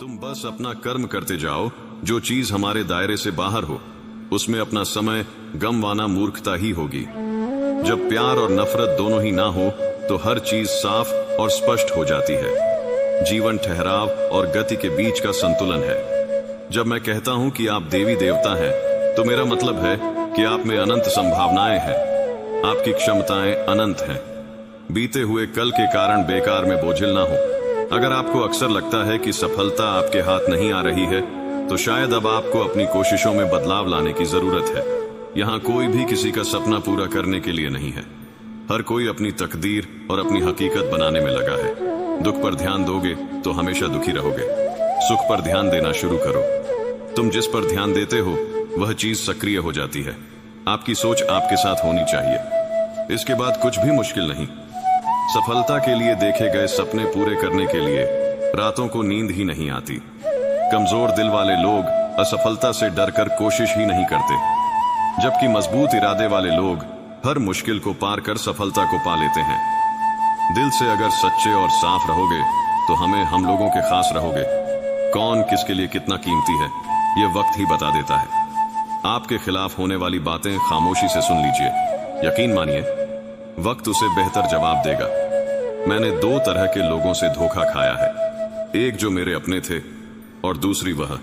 तुम बस अपना कर्म करते जाओ। जो चीज हमारे दायरे से बाहर हो उसमें अपना समय गंवाना मूर्खता ही होगी। जब प्यार और नफरत दोनों ही ना हो तो हर चीज साफ और स्पष्ट हो जाती है। जीवन ठहराव और गति के बीच का संतुलन है। जब मैं कहता हूं कि आप देवी देवता हैं तो मेरा मतलब है कि आप में अनंत संभावनाएं हैं। आपकी क्षमताएं अनंत हैं। बीते हुए कल के कारण बेकार में बोझिल ना हो। अगर आपको अक्सर लगता है कि सफलता आपके हाथ नहीं आ रही है तो शायद अब आपको अपनी कोशिशों में बदलाव लाने की जरूरत है। यहाँ कोई भी किसी का सपना पूरा करने के लिए नहीं है। हर कोई अपनी तकदीर और अपनी हकीकत बनाने में लगा है। दुख पर ध्यान दोगे तो हमेशा दुखी रहोगे। सुख पर ध्यान देना शुरू करो। तुम जिस पर ध्यान देते हो वह चीज सक्रिय हो जाती है। आपकी सोच आपके साथ होनी चाहिए। इसके बाद कुछ भी मुश्किल नहीं। सफलता के लिए देखे गए सपने पूरे करने के लिए रातों को नींद ही नहीं आती। कमजोर दिल वाले लोग असफलता से डरकर कोशिश ही नहीं करते, जबकि मजबूत इरादे वाले लोग हर मुश्किल को पार कर सफलता को पा लेते हैं। दिल से अगर सच्चे और साफ रहोगे तो हम लोगों के खास रहोगे। कौन किसके लिए कितना कीमती है यह वक्त ही बता देता है। आपके खिलाफ होने वाली बातें खामोशी से सुन लीजिए। यकीन मानिए वक्त उसे बेहतर जवाब देगा। मैंने दो तरह के लोगों से धोखा खाया है। एक जो मेरे अपने थे और दूसरी वह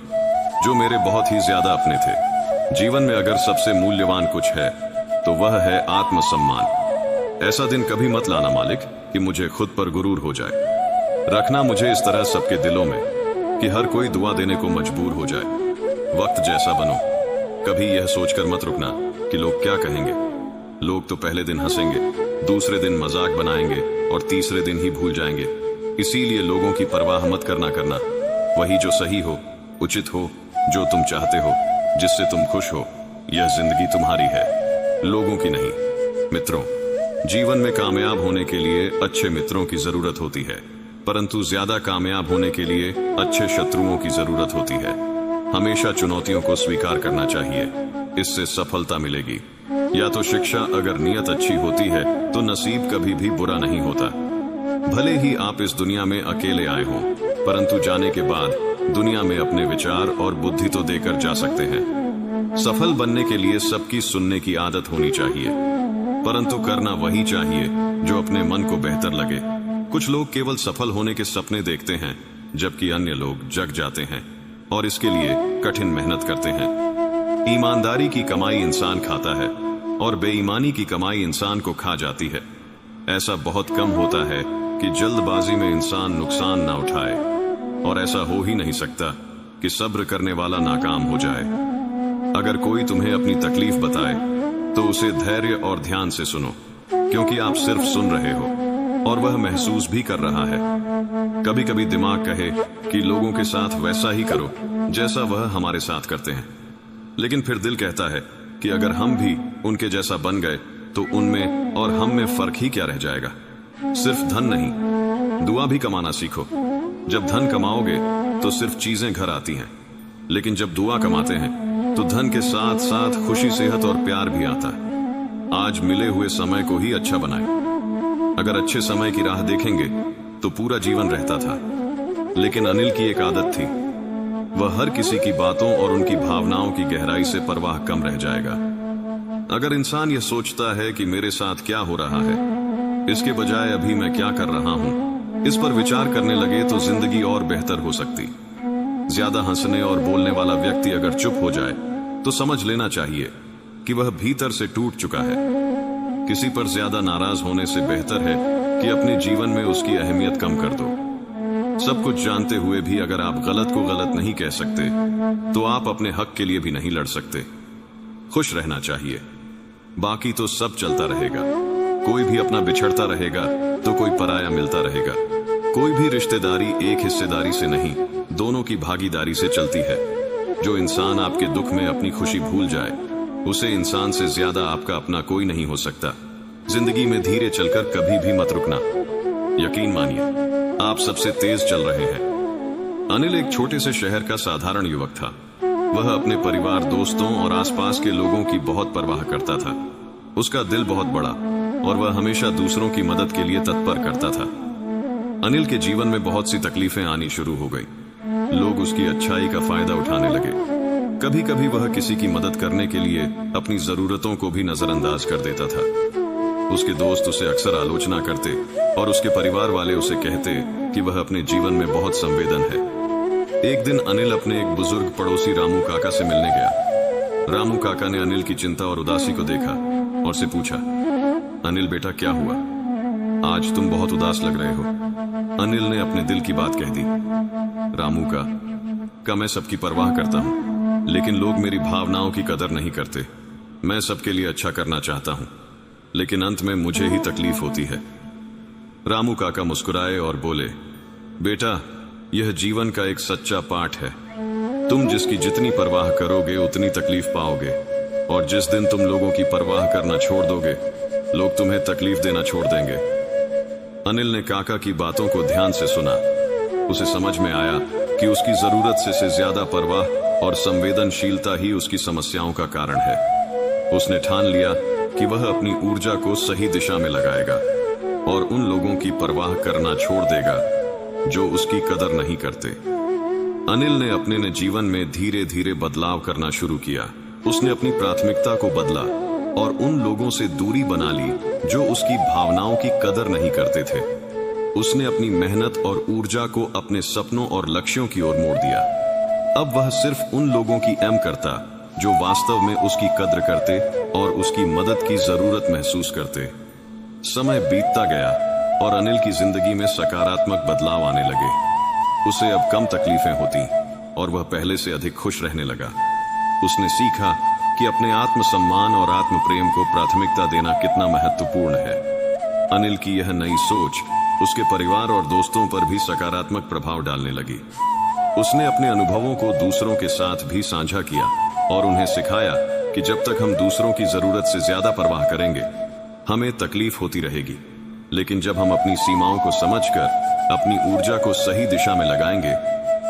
जो मेरे बहुत ही ज्यादा अपने थे। जीवन में अगर सबसे मूल्यवान कुछ है तो वह है आत्मसम्मान। ऐसा दिन कभी मत लाना मालिक कि मुझे खुद पर गुरूर हो जाए। रखना मुझे इस तरह सबके दिलों में कि हर कोई दुआ देने को मजबूर हो जाए। वक्त जैसा बनो। कभी यह सोचकर मत रुकना कि लोग क्या कहेंगे। लोग तो पहले दिन हंसेंगे, दूसरे दिन मजाक बनाएंगे और तीसरे दिन ही भूल जाएंगे। इसीलिए लोगों की परवाह मत करना। वही जो सही हो, उचित हो, जो तुम चाहते हो, जिससे तुम खुश हो। यह जिंदगी तुम्हारी है, लोगों की नहीं। मित्रों, जीवन में कामयाब होने के लिए अच्छे मित्रों की जरूरत होती है, परंतु ज्यादा कामयाब होने के लिए अच्छे शत्रुओं की जरूरत होती है। हमेशा चुनौतियों को स्वीकार करना चाहिए, इससे सफलता मिलेगी। या तो शिक्षा अगर नियत अच्छी होती है तो नसीब कभी भी बुरा नहीं होता। भले ही आप इस दुनिया में अकेले आए हो, परंतु जाने के बाद दुनिया में अपने विचार और बुद्धि तो देकर जा सकते हैं। सफल बनने के लिए सबकी सुनने की आदत होनी चाहिए, परंतु करना वही चाहिए जो अपने मन को बेहतर लगे। कुछ लोग केवल सफल होने के सपने देखते हैं, जबकि अन्य लोग जग जाते हैं और इसके लिए कठिन मेहनत करते हैं। ईमानदारी की कमाई इंसान खाता है और बेईमानी की कमाई इंसान को खा जाती है। ऐसा बहुत कम होता है कि जल्दबाजी में इंसान नुकसान ना उठाए, और ऐसा हो ही नहीं सकता कि सब्र करने वाला नाकाम हो जाए। अगर कोई तुम्हें अपनी तकलीफ बताए तो उसे धैर्य और ध्यान से सुनो, क्योंकि आप सिर्फ सुन रहे हो और वह महसूस भी कर रहा है। कभी कभी दिमाग कहे कि लोगों के साथ वैसा ही करो जैसा वह हमारे साथ करते हैं, लेकिन फिर दिल कहता है कि अगर हम भी उनके जैसा बन गए तो उनमें और हम में फर्क ही क्या रह जाएगा। सिर्फ धन नहीं, दुआ भी कमाना सीखो। जब धन कमाओगे तो सिर्फ चीजें घर आती हैं, लेकिन जब दुआ कमाते हैं तो धन के साथ साथ खुशी, सेहत और प्यार भी आता है। आज मिले हुए समय को ही अच्छा बनाएं। अगर अच्छे समय की राह देखेंगे तो पूरा जीवन रहता था, लेकिन अनिल की एक आदत थी, वह हर किसी की बातों और उनकी भावनाओं की गहराई से परवाह कम रह जाएगा। अगर इंसान यह सोचता है कि मेरे साथ क्या हो रहा है, इसके बजाय अभी मैं क्या कर रहा हूं, इस पर विचार करने लगे तो जिंदगी और बेहतर हो सकती। ज्यादा हंसने और बोलने वाला व्यक्ति अगर चुप हो जाए तो समझ लेना चाहिए कि वह भीतर से टूट चुका है। किसी पर ज्यादा नाराज होने से बेहतर है कि अपने जीवन में उसकी अहमियत कम कर दो। सब कुछ जानते हुए भी अगर आप गलत को गलत नहीं कह सकते तो आप अपने हक के लिए भी नहीं लड़ सकते। खुश रहना चाहिए, बाकी तो सब चलता रहेगा। कोई भी अपना बिछड़ता रहेगा तो कोई पराया मिलता रहेगा। कोई भी रिश्तेदारी एक हिस्सेदारी से नहीं, दोनों की भागीदारी से चलती है। जो इंसान आपके दुख में अपनी खुशी भूल जाए, उसे इंसान से ज्यादा आपका अपना कोई नहीं हो सकता। जिंदगी में धीरे चलकर कभी भी मत रुकना। यकीन मानिए आप सबसे तेज चल रहे हैं। अनिल एक छोटे से शहर का साधारण युवक था। वह अपने परिवार, दोस्तों और आसपास के लोगों की बहुत परवाह करता था। उसका दिल बहुत बड़ा और वह हमेशा दूसरों की मदद के लिए तत्पर करता था। अनिल के जीवन में बहुत सी तकलीफें आनी शुरू हो गई। लोग उसकी अच्छाई का फायदा उठाने लगे। कभी कभी वह किसी की मदद करने के लिए अपनी जरूरतों को भी नजरअंदाज कर देता था। उसके दोस्त उसे अक्सर आलोचना करते और उसके परिवार वाले उसे कहते कि वह अपने जीवन में बहुत संवेदन है। एक दिन अनिल अपने एक बुजुर्ग पड़ोसी रामू काका से मिलने गया। रामू काका ने अनिल की चिंता और उदासी को देखा और से पूछा, अनिल बेटा क्या हुआ? आज तुम बहुत उदास लग रहे हो। अनिल ने अपने दिल की बात कह दी। रामू का मैं सबकी परवाह करता हूं, लेकिन लोग मेरी भावनाओं की कदर नहीं करते। मैं सबके लिए अच्छा करना चाहता हूं, लेकिन अंत में मुझे ही तकलीफ होती है। रामू काका मुस्कुराए और बोले, बेटा यह जीवन का एक सच्चा पाठ है। तुम जिसकी जितनी परवाह करोगे उतनी तकलीफ पाओगे, और जिस दिन तुम लोगों की परवाह करना छोड़ दोगे, लोग तुम्हें तकलीफ देना छोड़ देंगे। अनिल ने काका की बातों को ध्यान से सुना। उसे समझ में आया कि उसकी जरूरत से ज्यादा परवाह और संवेदनशीलता ही उसकी समस्याओं का कारण है। उसने ठान लिया कि वह अपनी ऊर्जा को सही दिशा में लगाएगा और उन लोगों की परवाह करना छोड़ देगा जो उसकी कदर नहीं करते। अनिल ने अपने जीवन में धीरे धीरे बदलाव करना शुरू किया। उसने अपनी प्राथमिकता को बदला और उन लोगों से दूरी बना ली जो उसकी भावनाओं की कदर नहीं करते थे। उसने अपनी मेहनत और ऊर्जा को अपने सपनों और लक्ष्यों की ओर मोड़ दिया। अब वह सिर्फ उन लोगों की करता जो वास्तव में उसकी कद्र करते और उसकी मदद की जरूरत महसूस करते। समय बीतता गया और अनिल की जिंदगी में सकारात्मक बदलाव आने लगे। उसे अब कम तकलीफें होती और वह पहले से अधिक खुश रहने लगा। उसने सीखा कि अपने आत्मसम्मान और आत्म प्रेम को प्राथमिकता देना कितना महत्वपूर्ण है। अनिल की यह नई सोच उसके परिवार और दोस्तों पर भी सकारात्मक प्रभाव डालने लगी। उसने अपने अनुभवों को दूसरों के साथ भी साझा किया और उन्हें सिखाया कि जब तक हम दूसरों की जरूरत से ज्यादा परवाह करेंगे, हमें तकलीफ होती रहेगी, लेकिन जब हम अपनी सीमाओं को समझकर अपनी ऊर्जा को सही दिशा में लगाएंगे,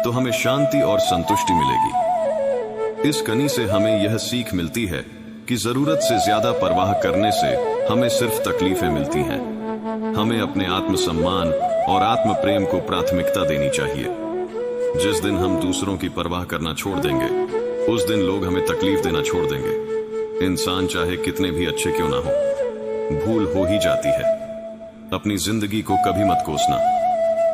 तो हमें शांति और संतुष्टि मिलेगी। इस कहानी से हमें यह सीख मिलती है कि जरूरत से ज्यादा परवाह करने से हमें सिर्फ तकलीफें मिलती हैं। हमें अपने आत्मसम्मान और आत्म प्रेम को प्राथमिकता देनी चाहिए। जिस दिन हम दूसरों की परवाह करना छोड़ देंगे, उस दिन लोग हमें तकलीफ देना छोड़ देंगे। इंसान चाहे कितने भी अच्छे क्यों ना हो, भूल हो ही जाती है। अपनी जिंदगी को कभी मत कोसना,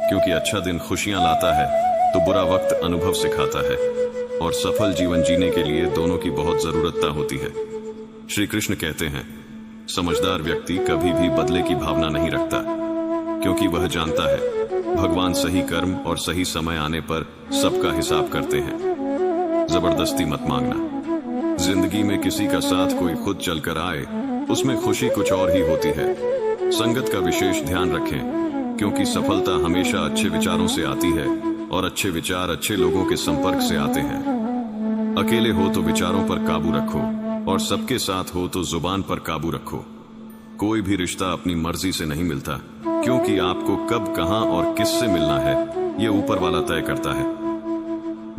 क्योंकि अच्छा दिन खुशियां लाता है तो बुरा वक्त अनुभव सिखाता है, और सफल जीवन जीने के लिए दोनों की बहुत जरूरत होती है। श्री कृष्ण कहते हैं, समझदार व्यक्ति कभी भी बदले की भावना नहीं रखता, क्योंकि वह जानता है भगवान सही कर्म और सही समय आने पर सबका हिसाब करते हैं। जबरदस्ती मत मांगना। जिंदगी में किसी का साथ कोई खुद चलकर आए, उसमें खुशी कुछ और ही होती है। संगत का विशेष ध्यान रखें, क्योंकि सफलता हमेशा अच्छे विचारों से आती है और अच्छे विचार अच्छे लोगों के संपर्क से आते हैं। अकेले हो तो विचारों पर काबू रखो, और सबके साथ हो तो जुबान पर काबू रखो। कोई भी रिश्ता अपनी मर्जी से नहीं मिलता, क्योंकि आपको कब, कहां और किससे मिलना है, यह ऊपर वाला तय करता है।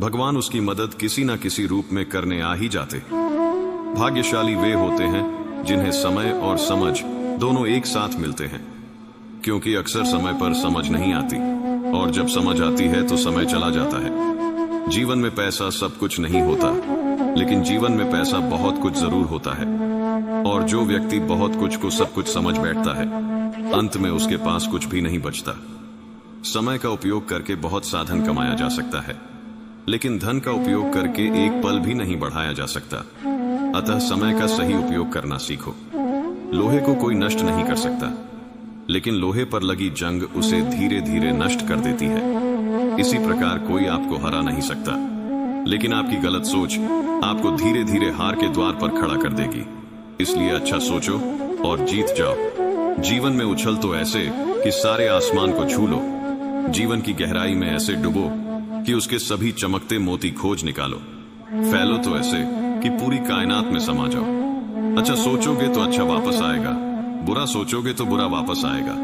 भगवान उसकी मदद किसी न किसी रूप में करने आ ही जाते। भाग्यशाली वे होते हैं जिन्हें समय और समझ दोनों एक साथ मिलते हैं, क्योंकि अक्सर समय पर समझ नहीं आती, और जब समझ आती है तो समय चला जाता है। जीवन में पैसा सब कुछ नहीं होता, लेकिन जीवन में पैसा बहुत कुछ जरूर होता है। और जो व्यक्ति बहुत कुछ को सब कुछ समझ बैठता है, अंत में उसके पास कुछ भी नहीं बचता। समय का उपयोग करके बहुत साधन कमाया जा सकता है, लेकिन धन का उपयोग करके एक पल भी नहीं बढ़ाया जा सकता। अतः समय का सही उपयोग करना सीखो। लोहे को कोई नष्ट नहीं कर सकता, लेकिन लोहे पर लगी जंग उसे धीरे धीरे नष्ट कर देती है। इसी प्रकार कोई आपको हरा नहीं सकता, लेकिन आपकी गलत सोच आपको धीरे धीरे हार के द्वार पर खड़ा कर देगी। इसलिए अच्छा सोचो और जीत जाओ। जीवन में उछल तो ऐसे कि सारे आसमान को छू लो। जीवन की गहराई में ऐसे डुबो कि उसके सभी चमकते मोती खोज निकालो। फैलो तो ऐसे कि पूरी कायनात में समा जाओ। अच्छा सोचोगे तो अच्छा वापस आएगा, बुरा सोचोगे तो बुरा वापस आएगा।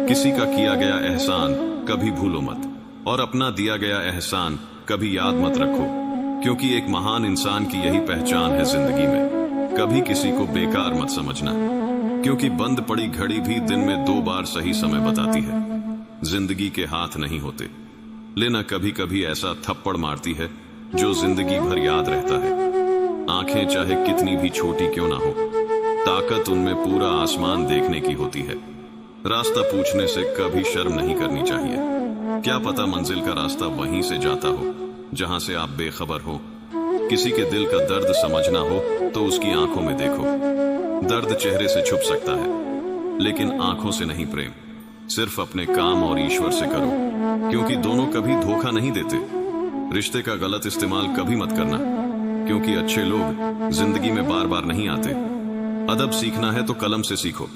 किसी का किया गया एहसान कभी भूलो मत, और अपना दिया गया एहसान कभी याद मत रखो, क्योंकि एक महान इंसान की यही पहचान है जिंदगी में। कभी किसी को बेकार मत समझना, क्योंकि बंद पड़ी घड़ी भी दिन में 2 बार सही समय बताती है। जिंदगी के हाथ नहीं होते, लेना कभी कभी ऐसा थप्पड़ मारती है जो जिंदगी भर याद रहता है। आंखें चाहे कितनी भी छोटी क्यों ना हो, ताकत उनमें पूरा आसमान देखने की होती है। रास्ता पूछने से कभी शर्म नहीं करनी चाहिए। क्या पता मंजिल का रास्ता वहीं से जाता हो जहां से आप बेखबर हो। किसी के दिल का दर्द समझना हो तो उसकी आंखों में देखो। दर्द चेहरे से छुप सकता है, लेकिन आंखों से नहीं प्रेम। सिर्फ अपने काम और ईश्वर से करो, क्योंकि दोनों कभी धोखा नहीं देते। रिश्ते का गलत इस्तेमाल कभी मत करना, क्योंकि अच्छे लोग जिंदगी में बार बार नहीं आते। अदब सीखना है तो कलम से सीखो।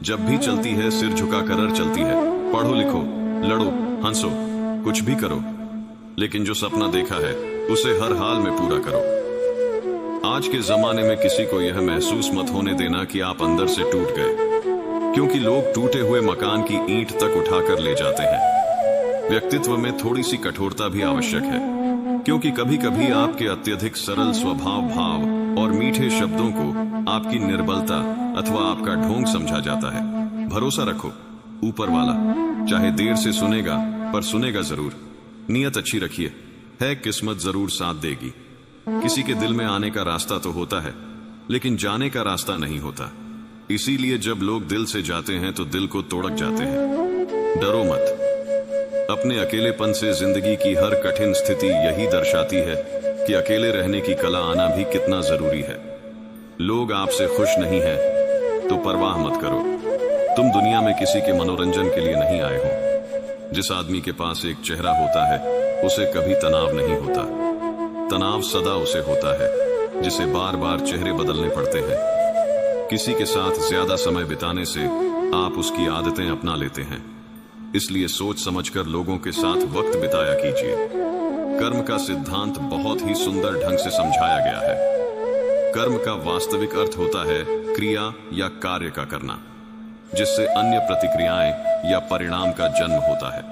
जब भी चलती है सिर झुका कर चलती है। पढ़ो लिखो, लड़ो, हंसो, कुछ भी करो, लेकिन जो सपना देखा है उसे हर हाल में पूरा करो। आज के जमाने में किसी को यह महसूस मत होने देना कि आप अंदर से टूट गए, क्योंकि लोग टूटे हुए मकान की ईंट तक उठाकर ले जाते हैं। व्यक्तित्व में थोड़ी सी कठोरता भी आवश्यक है, क्योंकि कभी कभी आपके अत्यधिक सरल स्वभाव, भाव और मीठे शब्दों को आपकी निर्बलता अथवा आपका ढोंग समझा जाता है। भरोसा रखो, ऊपर वाला चाहे देर से सुनेगा, पर सुनेगा जरूर। नियत अच्छी रखिए, है किस्मत जरूर साथ देगी। किसी के दिल में आने का रास्ता तो होता है, लेकिन जाने का रास्ता नहीं होता। इसीलिए जब लोग दिल से जाते हैं तो दिल को तोड़क जाते हैं। डरो मत। अपने अकेलेपन से जिंदगी की हर कठिन स्थिति यही दर्शाती है कि अकेले रहने की कला आना भी कितना जरूरी है। लोग आपसे खुश नहीं हैं तो परवाह मत करो। तुम दुनिया में किसी के मनोरंजन के लिए नहीं आए हो। जिस आदमी के पास एक चेहरा होता है उसे कभी तनाव नहीं होता। तनाव सदा उसे होता है जिसे बार बार चेहरे बदलने पड़ते हैं। किसी के साथ ज्यादा समय बिताने से आप उसकी आदतें अपना लेते हैं। इसलिए सोच समझकर लोगों के साथ वक्त बिताया कीजिए। कर्म का सिद्धांत बहुत ही सुंदर ढंग से समझाया गया है। कर्म का वास्तविक अर्थ होता है क्रिया या कार्य का करना, जिससे अन्य प्रतिक्रियाएं या परिणाम का जन्म होता है।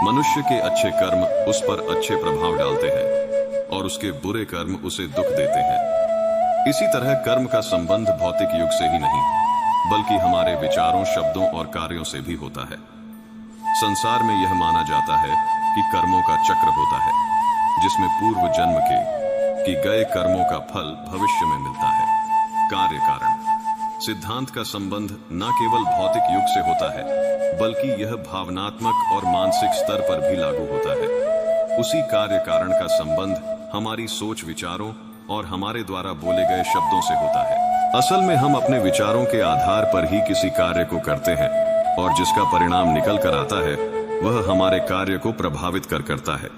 मनुष्य के अच्छे कर्म उस पर अच्छे प्रभाव डालते हैं और उसके बुरे कर्म उसे दुख देते हैं। इसी तरह कर्म का संबंध भौतिक युग से ही नहीं, बल्कि हमारे विचारों, शब्दों और कार्यों से भी होता है। संसार में यह माना जाता है कि कर्मों का चक्र होता है, जिसमें पूर्व जन्म के गए कर्मों का फल भविष्य में मिलता है। कार्य कारण सिद्धांत का संबंध न केवल भौतिक युग से होता है, बल्कि यह भावनात्मक और मानसिक स्तर पर भी लागू होता है। उसी कार्य कारण का संबंध हमारी सोच, विचारों और हमारे द्वारा बोले गए शब्दों से होता है। असल में हम अपने विचारों के आधार पर ही किसी कार्य को करते हैं, और जिसका परिणाम निकल कर आता है वह हमारे कार्य को प्रभावित करता है।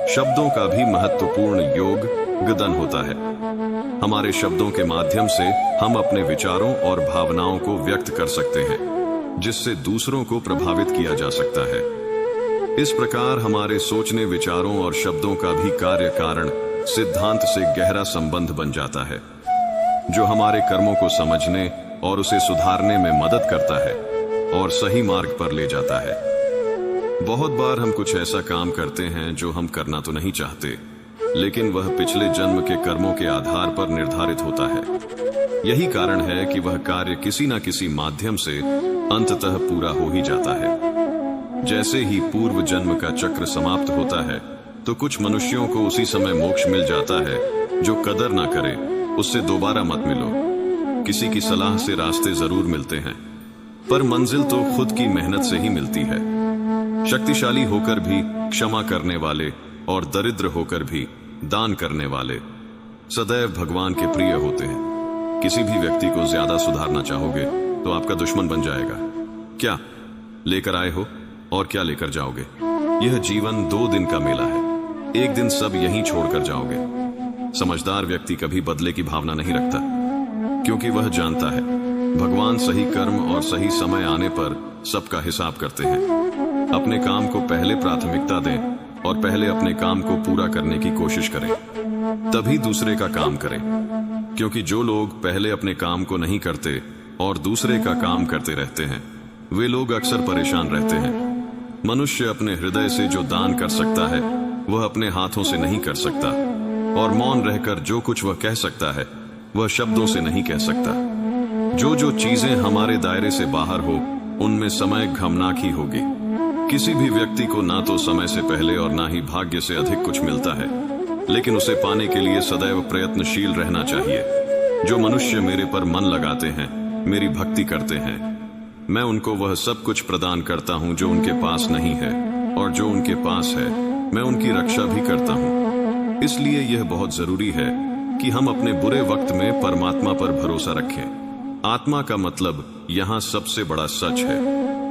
शब्दों का भी महत्वपूर्ण योग गदन होता है। हमारे शब्दों के माध्यम से हम अपने विचारों और भावनाओं को व्यक्त कर सकते हैं, जिससे दूसरों को प्रभावित किया जा सकता है। इस प्रकार हमारे सोचने, विचारों और शब्दों का भी कार्य कारण सिद्धांत से गहरा संबंध बन जाता है, जो हमारे कर्मों को समझने और उसे सुधारने में मदद करता है और सही मार्ग पर ले जाता है। बहुत बार हम कुछ ऐसा काम करते हैं जो हम करना तो नहीं चाहते, लेकिन वह पिछले जन्म के कर्मों के आधार पर निर्धारित होता है। यही कारण है कि वह कार्य किसी न किसी माध्यम से अंततः पूरा हो ही जाता है। जैसे ही पूर्व जन्म का चक्र समाप्त होता है, तो कुछ मनुष्यों को उसी समय मोक्ष मिल जाता है। जो कदर ना करे उससे दोबारा मत मिलो। किसी की सलाह से रास्ते जरूर मिलते हैं, पर मंजिल तो खुद की मेहनत से ही मिलती है। शक्तिशाली होकर भी क्षमा करने वाले और दरिद्र होकर भी दान करने वाले सदैव भगवान के प्रिय होते हैं। किसी भी व्यक्ति को ज्यादा सुधारना चाहोगे तो आपका दुश्मन बन जाएगा। क्या लेकर आए हो और क्या लेकर जाओगे? यह जीवन 2 दिन का मेला है। एक दिन सब यहीं छोड़कर जाओगे। समझदार व्यक्ति कभी बदले की भावना नहीं रखता, क्योंकि वह जानता है भगवान सही कर्म और सही समय आने पर सबका हिसाब करते हैं। अपने काम को पहले प्राथमिकता दें और पहले अपने काम को पूरा करने की कोशिश करें, तभी दूसरे का काम करें। क्योंकि जो लोग पहले अपने काम को नहीं करते और दूसरे का काम करते रहते हैं, वे लोग अक्सर परेशान रहते हैं। मनुष्य अपने हृदय से जो दान कर सकता है वह अपने हाथों से नहीं कर सकता, और मौन रहकर जो कुछ वह कह सकता है वह शब्दों से नहीं कह सकता। जो चीजें हमारे दायरे से बाहर हो उनमें समय घमनाक ही होगी। किसी भी व्यक्ति को ना तो समय से पहले और ना ही भाग्य से अधिक कुछ मिलता है, लेकिन उसे पाने के लिए सदैव प्रयत्नशील रहना चाहिए। जो मनुष्य मेरे पर मन लगाते हैं, मेरी भक्ति करते हैं, मैं उनको वह सब कुछ प्रदान करता हूं जो उनके पास नहीं है, और जो उनके पास है मैं उनकी रक्षा भी करता हूं। इसलिए यह बहुत जरूरी है कि हम अपने बुरे वक्त में परमात्मा पर भरोसा रखें। आत्मा का मतलब यहाँ सबसे बड़ा सच है,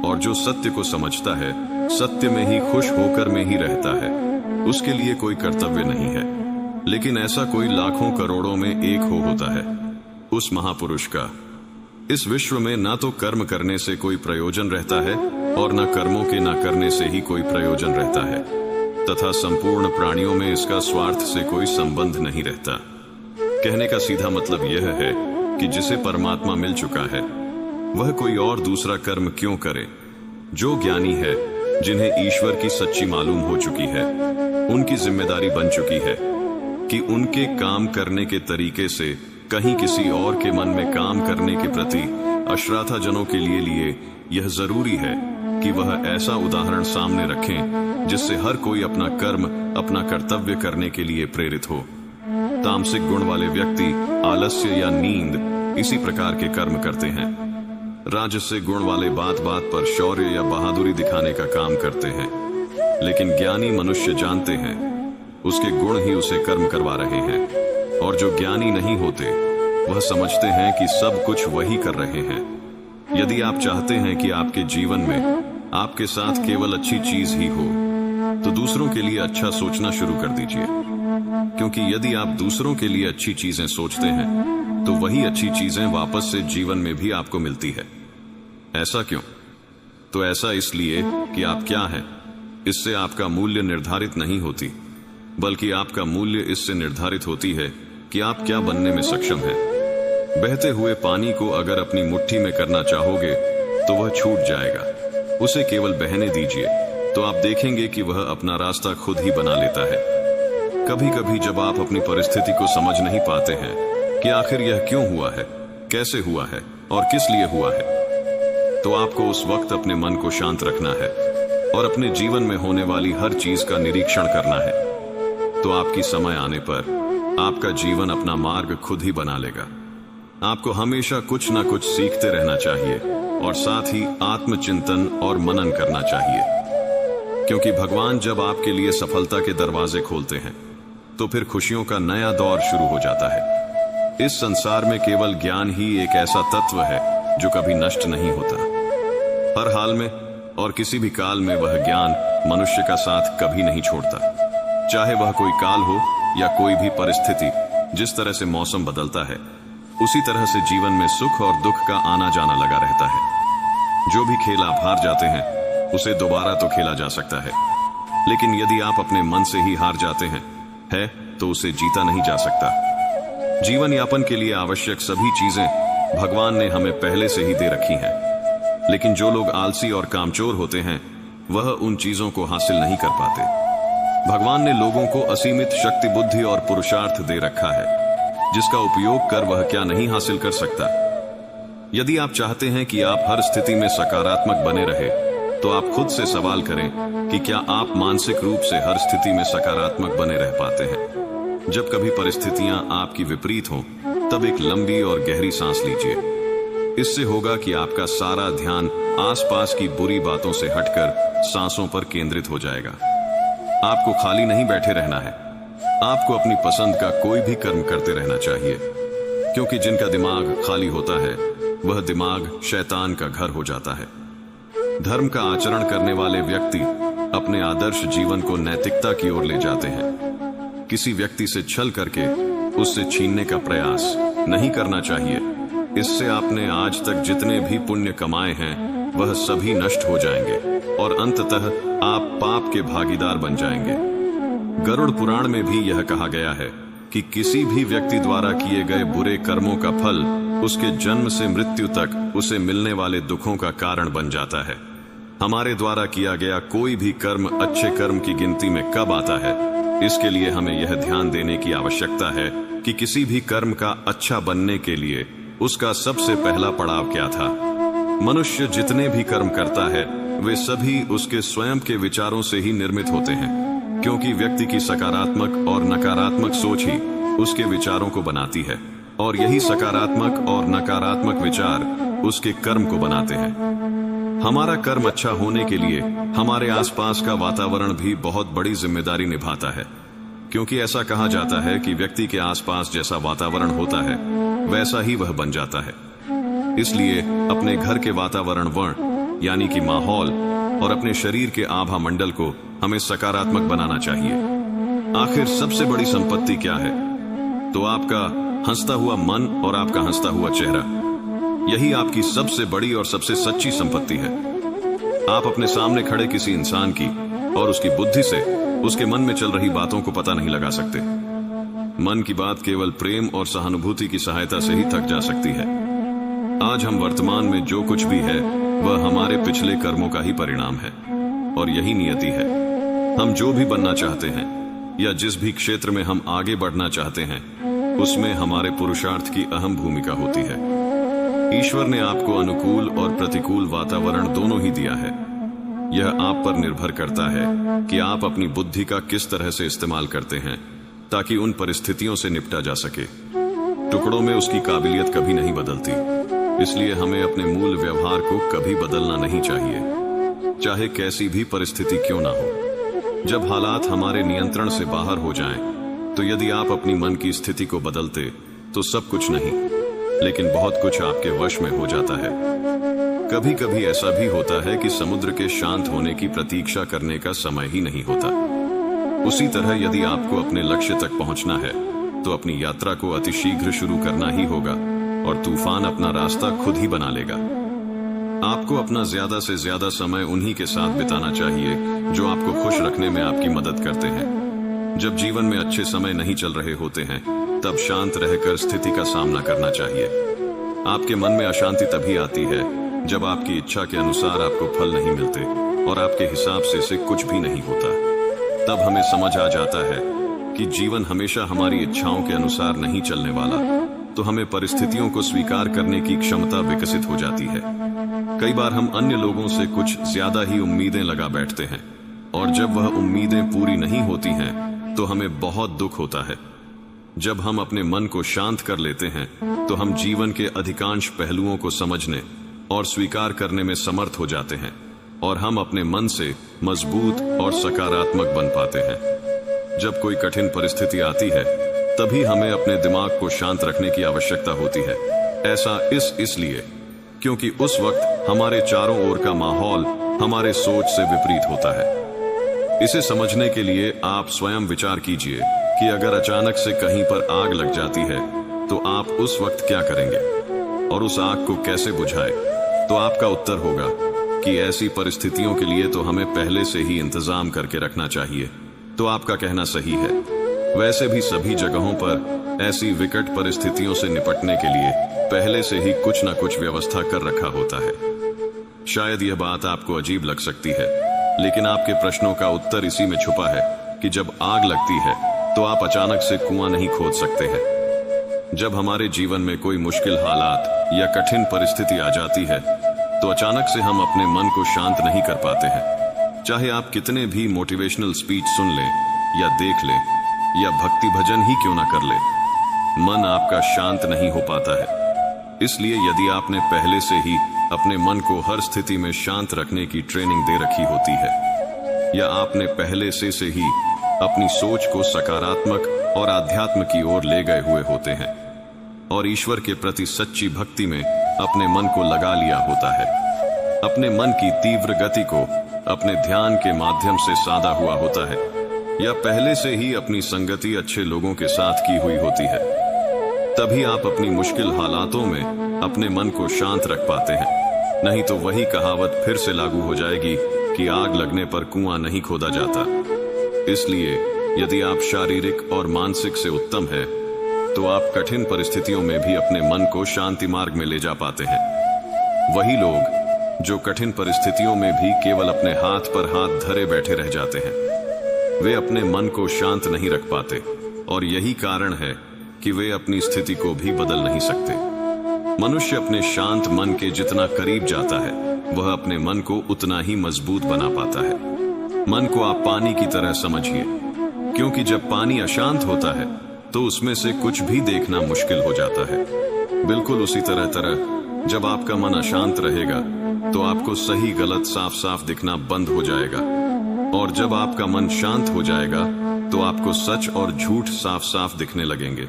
और जो सत्य को समझता है सत्य में ही खुश होकर में ही रहता है। उसके लिए कोई कर्तव्य नहीं है, लेकिन ऐसा कोई लाखों करोड़ों में एक होता है, उस महापुरुष का। इस विश्व में ना तो कर्म करने से कोई प्रयोजन रहता है, और न कर्मों के न करने से ही कोई प्रयोजन रहता है, तथा संपूर्ण प्राणियों में इसका स्वार्थ से कोई संबंध नहीं रहता। कहने का सीधा मतलब यह है कि जिसे परमात्मा मिल चुका है वह कोई और दूसरा कर्म क्यों करे। जो ज्ञानी है, जिन्हें ईश्वर की सच्ची मालूम हो चुकी है, उनकी जिम्मेदारी बन चुकी है कि उनके काम करने के तरीके से कहीं किसी और के मन में काम करने के प्रति अश्राद्धाजनों के लिए यह जरूरी है कि वह ऐसा उदाहरण सामने रखें जिससे हर कोई अपना कर्म, अपना कर्तव्य करने के लिए प्रेरित हो। तामसिक गुण वाले व्यक्ति आलस्य या नींद इसी प्रकार के कर्म करते हैं। राजसिक गुण वाले बात बात पर शौर्य या बहादुरी दिखाने का काम करते हैं, लेकिन ज्ञानी मनुष्य जानते हैं उसके गुण ही उसे कर्म करवा रहे हैं। और जो ज्ञानी नहीं होते वह समझते हैं कि सब कुछ वही कर रहे हैं। यदि आप चाहते हैं कि आपके जीवन में आपके साथ केवल अच्छी चीज ही हो, तो दूसरों के लिए अच्छा सोचना शुरू कर दीजिए, क्योंकि यदि आप दूसरों के लिए अच्छी चीजें सोचते हैं तो वही अच्छी चीजें वापस से जीवन में भी आपको मिलती है। ऐसा क्यों? तो ऐसा इसलिए कि आप क्या हैं, इससे आपका मूल्य निर्धारित नहीं होती, बल्कि आपका मूल्य इससे निर्धारित होती है कि आप क्या बनने में सक्षम हैं। बहते हुए पानी को अगर अपनी मुट्ठी में करना चाहोगे तो वह छूट जाएगा। उसे केवल बहने दीजिए तो आप देखेंगे कि वह अपना रास्ता खुद ही बना लेता है। कभी कभी जब आप अपनी परिस्थिति को समझ नहीं पाते हैं कि आखिर यह क्यों हुआ है, कैसे हुआ है और किस लिए हुआ है, तो आपको उस वक्त अपने मन को शांत रखना है और अपने जीवन में होने वाली हर चीज का निरीक्षण करना है। तो आपकी समय आने पर आपका जीवन अपना मार्ग खुद ही बना लेगा। आपको हमेशा कुछ ना कुछ सीखते रहना चाहिए और साथ ही आत्मचिंतन और मनन करना चाहिए, क्योंकि भगवान जब आपके लिए सफलता के दरवाजे खोलते हैं तो फिर खुशियों का नया दौर शुरू हो जाता है। इस संसार में केवल ज्ञान ही एक ऐसा तत्व है जो कभी नष्ट नहीं होता। हर हाल में और किसी भी काल में वह ज्ञान मनुष्य का साथ कभी नहीं छोड़ता। चाहे वह कोई काल हो या कोई भी परिस्थिति, जिस तरह से मौसम बदलता है उसी तरह से जीवन में सुख और दुख का आना जाना लगा रहता है। जो भी खेल आप हार जाते हैं उसे दोबारा तो खेला जा सकता है, लेकिन यदि आप अपने मन से ही हार जाते हैं तो उसे जीता नहीं जा सकता। जीवन यापन के लिए आवश्यक सभी चीजें भगवान ने हमें पहले से ही दे रखी हैं, लेकिन जो लोग आलसी और कामचोर होते हैं वह उन चीजों को हासिल नहीं कर पाते। भगवान ने लोगों को असीमित शक्ति, बुद्धि और पुरुषार्थ दे रखा है, जिसका उपयोग कर वह क्या नहीं हासिल कर सकता। यदि आप चाहते हैं कि आप हर स्थिति में सकारात्मक बने रहे, तो आप खुद से सवाल करें कि क्या आप मानसिक रूप से हर स्थिति में सकारात्मक बने रह पाते हैं। जब कभी परिस्थितियां आपकी विपरीत हों, तब एक लंबी और गहरी सांस लीजिए। इससे होगा कि आपका सारा ध्यान आसपास की बुरी बातों से हटकर सांसों पर केंद्रित हो जाएगा। आपको खाली नहीं बैठे रहना है, आपको अपनी पसंद का कोई भी कर्म करते रहना चाहिए, क्योंकि जिनका दिमाग खाली होता है वह दिमाग शैतान का घर हो जाता है। धर्म का आचरण करने वाले व्यक्ति अपने आदर्श जीवन को नैतिकता की ओर ले जाते हैं। किसी व्यक्ति से छल करके उससे छीनने का प्रयास नहीं करना चाहिए। इससे आपने आज तक जितने भी पुण्य कमाए हैं वह सभी नष्ट हो जाएंगे और अंततः आप पाप के भागीदार बन जाएंगे। गरुड़ पुराण में भी यह कहा गया है कि किसी भी व्यक्ति द्वारा किए गए बुरे कर्मों का फल उसके जन्म से मृत्यु तक उसे मिलने वाले दुखों का कारण बन जाता है। हमारे द्वारा किया गया कोई भी कर्म अच्छे कर्म की गिनती में कब आता है, इसके लिए हमें यह ध्यान देने की आवश्यकता है कि किसी भी कर्म का अच्छा बनने के लिए उसका सबसे पहला पड़ाव क्या था। मनुष्य जितने भी कर्म करता है वे सभी उसके स्वयं के विचारों से ही निर्मित होते हैं, क्योंकि व्यक्ति की सकारात्मक और नकारात्मक सोच ही उसके विचारों को बनाती है, और यही सकारात्मक और नकारात्मक विचार उसके कर्म को बनाते हैं। हमारा कर्म अच्छा होने के लिए हमारे आसपास का वातावरण भी बहुत बड़ी जिम्मेदारी निभाता है, क्योंकि ऐसा कहा जाता है कि व्यक्ति के आसपास जैसा वातावरण होता है वैसा ही वह बन जाता है। इसलिए अपने घर के वातावरण वर्ण यानी कि माहौल और अपने शरीर के आभा मंडल को हमें सकारात्मक बनाना चाहिए। आखिर सबसे बड़ी संपत्ति क्या है? तो आपका हंसता हुआ मन और आपका हंसता हुआ चेहरा। यही आपकी सबसे बड़ी और सबसे सच्ची संपत्ति है। आप अपने सामने खड़े किसी इंसान की और उसकी बुद्धि से उसके मन में चल रही बातों को पता नहीं लगा सकते। मन की बात केवल प्रेम और सहानुभूति की सहायता से ही थक जा सकती है। आज हम वर्तमान में जो कुछ भी है वह हमारे पिछले कर्मों का ही परिणाम है, और यही नियति है। हम जो भी बनना चाहते हैं या जिस भी क्षेत्र में हम आगे बढ़ना चाहते हैं, उसमें हमारे पुरुषार्थ की अहम भूमिका होती है। ईश्वर ने आपको अनुकूल और प्रतिकूल वातावरण दोनों ही दिया है। यह आप पर निर्भर करता है कि आप अपनी बुद्धि का किस तरह से इस्तेमाल करते हैं ताकि उन परिस्थितियों से निपटा जा सके। टुकड़ों में उसकी काबिलियत कभी नहीं बदलती, इसलिए हमें अपने मूल व्यवहार को कभी बदलना नहीं चाहिए, चाहे कैसी भी परिस्थिति क्यों ना हो। जब हालात हमारे नियंत्रण से बाहर हो जाएं, तो यदि आप अपनी मन की स्थिति को बदलते तो सब कुछ नहीं, लेकिन बहुत कुछ आपके वश में हो जाता है। कभी कभी ऐसा भी होता है कि समुद्र के शांत होने की प्रतीक्षा करने का समय ही नहीं होता। उसी तरह यदि आपको अपने लक्ष्य तक पहुंचना है तो अपनी यात्रा को अतिशीघ्र शुरू करना ही होगा, और तूफान अपना रास्ता खुद ही बना लेगा। आपको अपना ज्यादा से ज्यादा समय उन्हीं के साथ बिताना चाहिए जो आपको खुश रखने में आपकी मदद करते हैं। जब जीवन में अच्छे समय नहीं चल रहे होते हैं, तब शांत रहकर स्थिति का सामना करना चाहिए। आपके मन में अशांति तभी आती है जब आपकी इच्छा के अनुसार आपको फल नहीं मिलते और आपके हिसाब से कुछ भी नहीं होता। तब हमें समझ आ जाता है कि जीवन हमेशा हमारी इच्छाओं के अनुसार नहीं चलने वाला, तो हमें परिस्थितियों को स्वीकार करने की क्षमता विकसित हो जाती है। कई बार हम अन्य लोगों से कुछ ज्यादा ही उम्मीदें लगा बैठते हैं, और जब वह उम्मीदें पूरी नहीं होती हैं तो हमें बहुत दुख होता है। जब हम अपने मन को शांत कर लेते हैं तो हम जीवन के अधिकांश पहलुओं को समझने और स्वीकार करने में समर्थ हो जाते हैं, और हम अपने मन से मजबूत और सकारात्मक बन पाते हैं। जब कोई कठिन परिस्थिति आती है, तभी हमें अपने दिमाग को शांत रखने की आवश्यकता होती है। ऐसा इसलिए क्योंकि उस वक्त हमारे चारों ओर का माहौल हमारे सोच से विपरीत होता है। इसे समझने के लिए आप स्वयं विचार कीजिए कि अगर अचानक से कहीं पर आग लग जाती है तो आप उस वक्त क्या करेंगे और उस आग को कैसे बुझाए? तो आपका उत्तर होगा कि ऐसी परिस्थितियों के लिए तो हमें पहले से ही इंतजाम करके रखना चाहिए। तो आपका कहना सही है। वैसे भी सभी जगहों पर ऐसी विकट परिस्थितियों से निपटने के लिए पहले से ही कुछ न कुछ व्यवस्था कर रखा होता है। शायद यह बात आपको अजीब लग सकती है, लेकिन आपके प्रश्नों का उत्तर इसी में छुपा है कि जब आग लगती है तो आप अचानक से कुआं नहीं खोद सकते हैं। जब हमारे जीवन में कोई मुश्किल हालात या कठिन परिस्थिति आ जाती है तो अचानक से हम अपने मन को शांत नहीं कर पाते हैं। चाहे आप कितने भी मोटिवेशनल स्पीच सुन लें या देख लें या भक्ति भजन ही क्यों ना कर ले, मन आपका शांत नहीं हो पाता है। इसलिए यदि आपने पहले से ही अपने मन को हर स्थिति में शांत रखने की ट्रेनिंग दे रखी होती है, या आपने पहले से ही अपनी सोच को सकारात्मक और आध्यात्म की ओर ले गए हुए होते हैं और ईश्वर के प्रति सच्ची भक्ति में अपने मन को लगा लिया होता है, अपने मन की तीव्र गति को अपने ध्यान के माध्यम से साधा हुआ होता है, या पहले से ही अपनी संगति अच्छे लोगों के साथ की हुई होती है, तभी आप अपनी मुश्किल हालातों में अपने मन को शांत रख पाते हैं। नहीं तो वही कहावत फिर से लागू हो जाएगी कि आग लगने पर कुआं नहीं खोदा जाता। इसलिए यदि आप शारीरिक और मानसिक से उत्तम है तो आप कठिन परिस्थितियों में भी अपने मन को शांति मार्ग में ले जा पाते हैं। वही लोग जो कठिन परिस्थितियों में भी केवल अपने हाथ पर हाथ धरे बैठे रह जाते हैं, वे अपने मन को शांत नहीं रख पाते, और यही कारण है कि वे अपनी स्थिति को भी बदल नहीं सकते। मनुष्य अपने शांत मन के जितना करीब जाता है, वह अपने मन को उतना ही मजबूत बना पाता है। मन को आप पानी की तरह समझिए, क्योंकि जब पानी अशांत होता है तो उसमें से कुछ भी देखना मुश्किल हो जाता है। बिल्कुल उसी तरह जब आपका मन अशांत रहेगा तो आपको सही गलत साफ साफ दिखना बंद हो जाएगा, और जब आपका मन शांत हो जाएगा तो आपको सच और झूठ साफ साफ दिखने लगेंगे।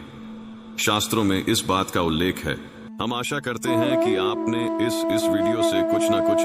शास्त्रों में इस बात का उल्लेख है। हम आशा करते हैं कि आपने इस वीडियो से कुछ ना कुछ